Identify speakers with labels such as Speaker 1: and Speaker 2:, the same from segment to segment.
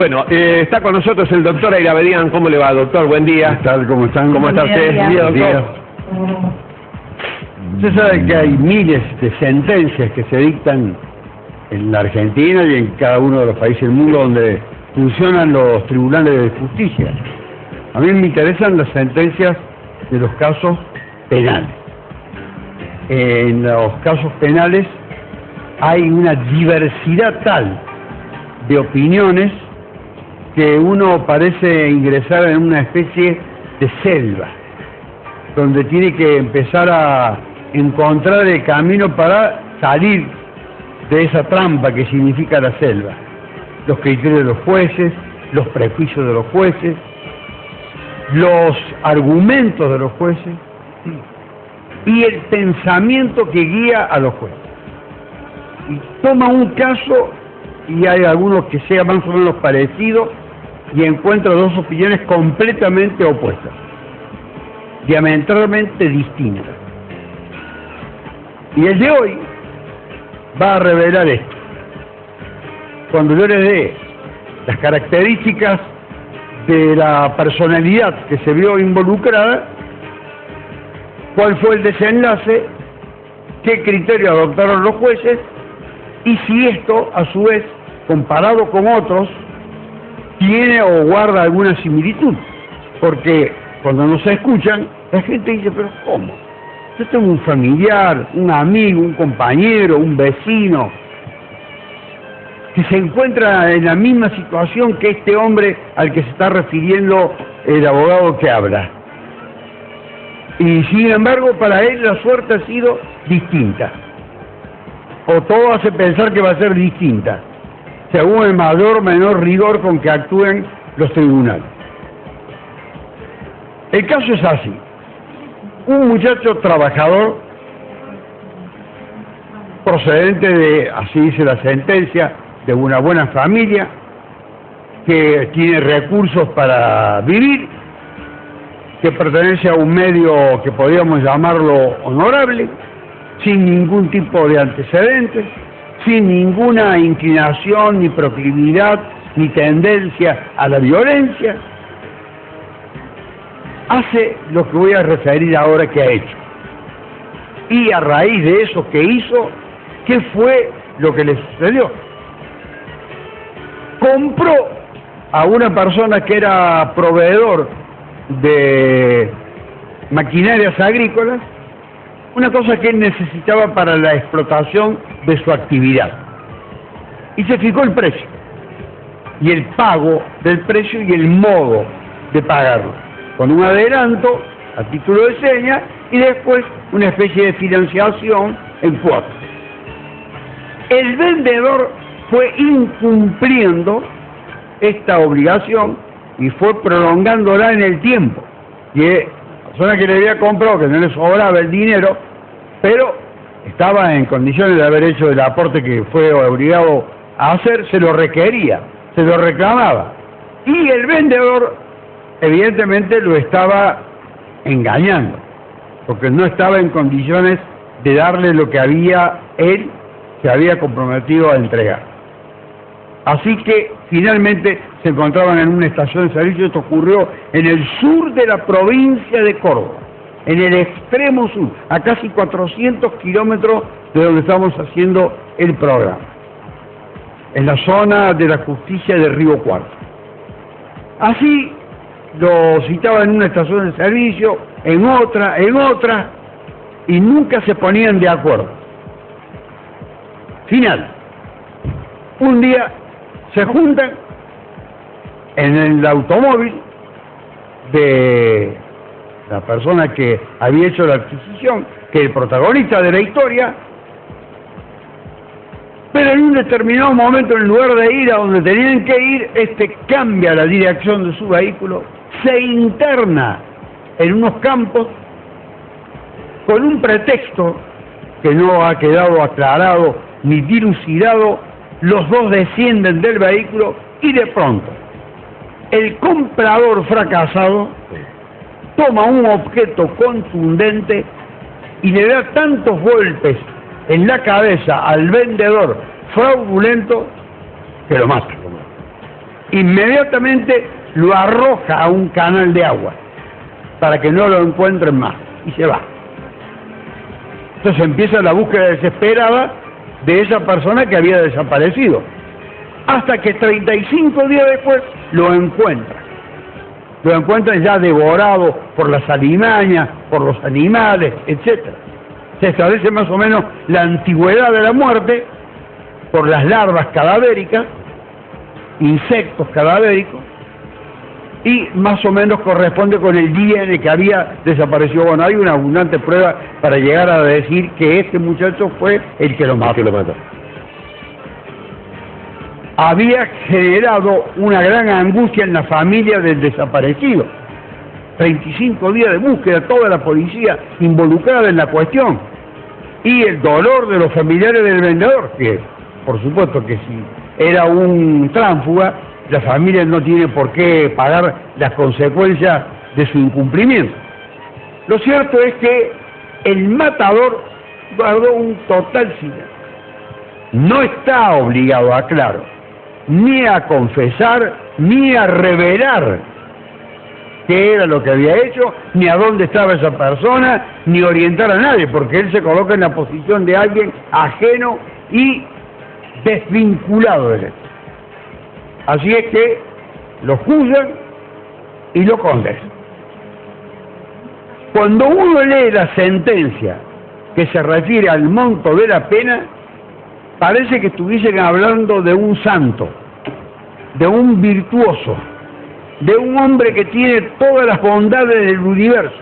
Speaker 1: Bueno, está con nosotros el doctor Ayravedian. ¿Cómo le va, doctor? Buen día.
Speaker 2: ¿Qué tal? ¿Cómo están?
Speaker 1: ¿Cómo está usted?
Speaker 2: Buen día, doctor. Usted sabe que hay miles de sentencias que se dictan en la Argentina y en cada uno de los países del mundo donde funcionan los tribunales de justicia. A mí me interesan las sentencias de los casos penales. En los casos penales hay una diversidad tal de opiniones que uno parece ingresar en una especie de selva, donde tiene que empezar a encontrar el camino para salir de esa trampa que significa la selva. Los criterios de los jueces, los prejuicios de los jueces, los argumentos de los jueces y el pensamiento que guía a los jueces. Y toma un caso y hay algunos que sean más o menos parecidos y encuentra dos opiniones completamente opuestas, diametralmente distintas. Y el de hoy va a revelar esto. Cuando yo les dé las características de la personalidad que se vio involucrada, cuál fue el desenlace, qué criterio adoptaron los jueces y si esto, a su vez, comparado con otros, tiene o guarda alguna similitud. Porque cuando nos escuchan, la gente dice, pero ¿cómo? Yo tengo un familiar, un amigo, un compañero, un vecino, que se encuentra en la misma situación que este hombre al que se está refiriendo el abogado que habla. Y sin embargo, para él la suerte ha sido distinta. O todo hace pensar que va a ser distinta, según el mayor o menor rigor con que actúen los tribunales. El caso es así. Un muchacho trabajador, procedente de, así dice la sentencia, de una buena familia, que tiene recursos para vivir, que pertenece a un medio que podríamos llamarlo honorable, sin ningún tipo de antecedentes, sin ninguna inclinación, ni proclividad, ni tendencia a la violencia, hace lo que voy a referir ahora que ha hecho. Y a raíz de eso que hizo, ¿qué fue lo que le sucedió? Compró a una persona que era proveedor de maquinarias agrícolas, una cosa que él necesitaba para la explotación de su actividad. Y se fijó el precio, y el pago del precio y el modo de pagarlo, con un adelanto a título de seña y después una especie de financiación en cuotas. El vendedor fue incumpliendo esta obligación y fue prolongándola en el tiempo. Y la persona que le había comprado, que no le sobraba el dinero, pero estaba en condiciones de haber hecho el aporte que fue obligado a hacer, se lo requería, se lo reclamaba. Y el vendedor, evidentemente, lo estaba engañando, porque no estaba en condiciones de darle lo que él se había comprometido a entregar. Así que finalmente se encontraban en una estación de servicio. Esto ocurrió en el sur de la provincia de Córdoba, en el extremo sur, a casi 400 kilómetros de donde estamos haciendo el programa, en la zona de la justicia de Río Cuarto. Así lo citaban en una estación de servicio, en otra, y nunca se ponían de acuerdo. Final. Un día se juntan en el automóvil de la persona que había hecho la adquisición, que es el protagonista de la historia, pero en un determinado momento, en lugar de ir a donde tenían que ir, cambia la dirección de su vehículo, se interna en unos campos con un pretexto que no ha quedado aclarado ni dilucidado. Los dos descienden del vehículo y de pronto el comprador fracasado toma un objeto contundente y le da tantos golpes en la cabeza al vendedor fraudulento que lo mata. inmediatamente lo arroja a un canal de agua para que no lo encuentren más y se va. Entonces empieza la búsqueda desesperada de esa persona que había desaparecido, hasta que 35 días después lo encuentra. Lo encuentran ya devorado por las alimañas, por los animales, etc. Se establece más o menos la antigüedad de la muerte por las larvas cadavéricas, insectos cadavéricos, y más o menos corresponde con el día en el que había desaparecido. Bueno, hay una abundante prueba para llegar a decir que este muchacho fue el que lo mató. Había generado una gran angustia en la familia del desaparecido. 35 días de búsqueda, toda la policía involucrada en la cuestión. Y el dolor de los familiares del vendedor, que por supuesto que si era un tránsfuga, la familia no tiene por qué pagar las consecuencias de su incumplimiento. Lo cierto es que el matador guardó un total silencio. No está obligado, aclaro, ni a confesar, ni a revelar qué era lo que había hecho, ni a dónde estaba esa persona, ni orientar a nadie, porque él se coloca en la posición de alguien ajeno y desvinculado de él. Así es que lo juzgan y lo condenan. Cuando uno lee la sentencia que se refiere al monto de la pena, parece que estuviesen hablando de un santo, de un virtuoso, de un hombre que tiene todas las bondades del universo.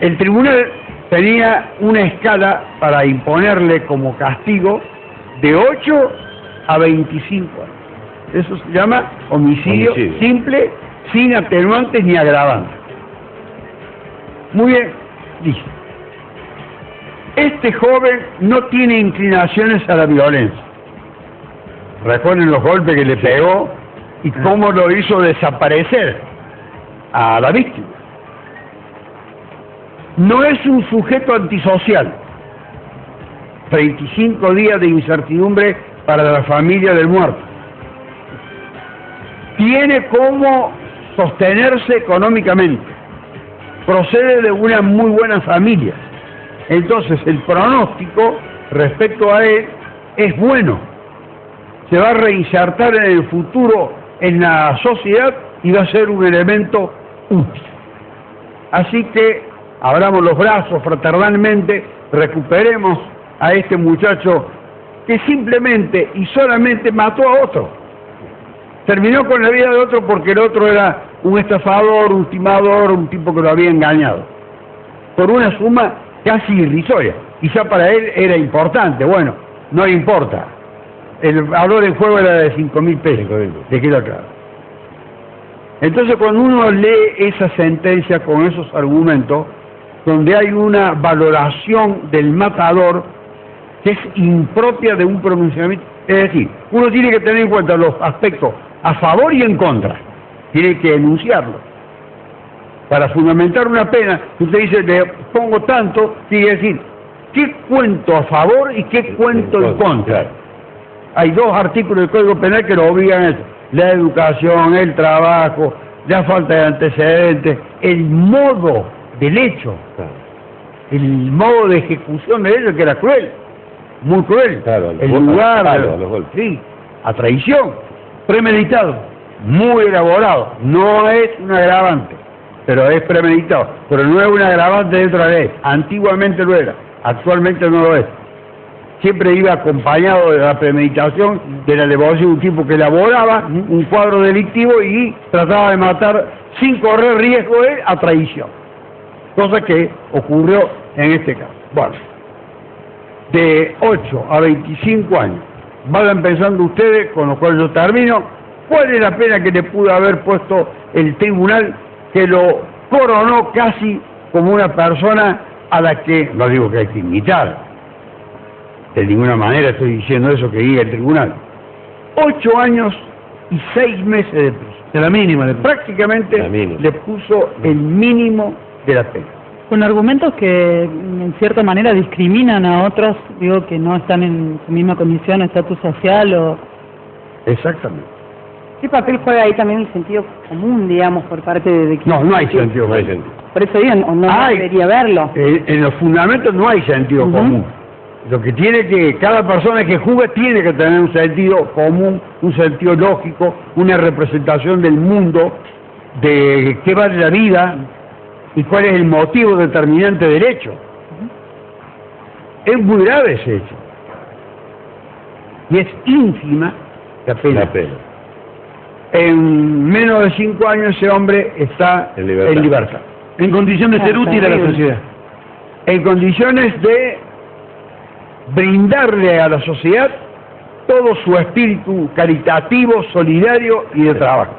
Speaker 2: El tribunal tenía una escala para imponerle como castigo de 8 a 25 años. Eso se llama homicidio simple, sin atenuantes ni agravantes. Muy bien, dice. Este joven no tiene inclinaciones a la violencia. Recuerden los golpes que le pegó y cómo lo hizo desaparecer a la víctima. No es un sujeto antisocial. 35 días de incertidumbre para la familia del muerto. Tiene cómo sostenerse económicamente. Procede de una muy buena familia. Entonces el pronóstico respecto a él es bueno. Se va a reinsertar en el futuro en la sociedad y va a ser un elemento útil. Así que abramos los brazos fraternalmente, recuperemos a este muchacho que simplemente y solamente mató a otro. Terminó con la vida de otro porque el otro era un estafador, un timador, un tipo que lo había engañado. Por una suma casi irrisoria. Quizá para él era importante. Bueno, no importa. El valor en juego era de 5.000 pesos. De queda claro. Entonces cuando uno lee esa sentencia con esos argumentos, donde hay una valoración del matador que es impropia de un pronunciamiento, es decir, uno tiene que tener en cuenta los aspectos a favor y en contra, tiene que enunciarlo. Para fundamentar una pena, usted dice, le pongo tanto, tiene que decir, ¿qué cuento a favor y qué cuento en contra? Hay dos artículos del Código Penal que lo obligan a eso: la educación, el trabajo, la falta de antecedentes, el modo del hecho, el modo de ejecución del hecho, que era cruel, muy cruel, el lugar, sí, a traición, premeditado, muy elaborado, no es un agravante, pero es premeditado, pero no es un agravante dentro de la ley. Antiguamente lo era, actualmente no lo es. Siempre iba acompañado de la premeditación, de la elaboración de un tipo que elaboraba un cuadro delictivo y trataba de matar sin correr riesgo a traición, cosa que ocurrió en este caso. Bueno, de 8 a 25 años, vayan pensando ustedes, con lo cual yo termino, cuál es la pena que le pudo haber puesto el tribunal que lo coronó casi como una persona a la que, no digo que hay que imitar, de ninguna manera estoy diciendo eso que diga el tribunal. 8 años y 6 meses de prisión. De la mínima. Prácticamente le puso el mínimo de la pena.
Speaker 3: Con argumentos que en cierta manera discriminan a otros, digo, que no están en su misma condición o estatus social, o
Speaker 2: Exactamente.
Speaker 3: ¿Qué papel juega ahí también el sentido común, digamos, por parte de quien...
Speaker 2: No hay sentido
Speaker 1: No hay
Speaker 2: común.
Speaker 1: sentido.
Speaker 3: Por eso digo, no
Speaker 2: Hay.
Speaker 3: debería verlo.
Speaker 2: En los fundamentos no hay sentido
Speaker 3: Ujú.
Speaker 2: común. Lo que tiene que, cada persona que juega tiene que tener un sentido común, un sentido lógico, una representación del mundo, de qué vale la vida y cuál es el motivo determinante del hecho. Es muy grave ese hecho. Y es ínfima la pena.
Speaker 1: La pena.
Speaker 2: En menos de 5 años ese hombre está
Speaker 1: En libertad.
Speaker 2: en libertad.
Speaker 4: En condición de ser útil a la sociedad.
Speaker 2: En condiciones de brindarle a la sociedad todo su espíritu caritativo, solidario y de trabajo.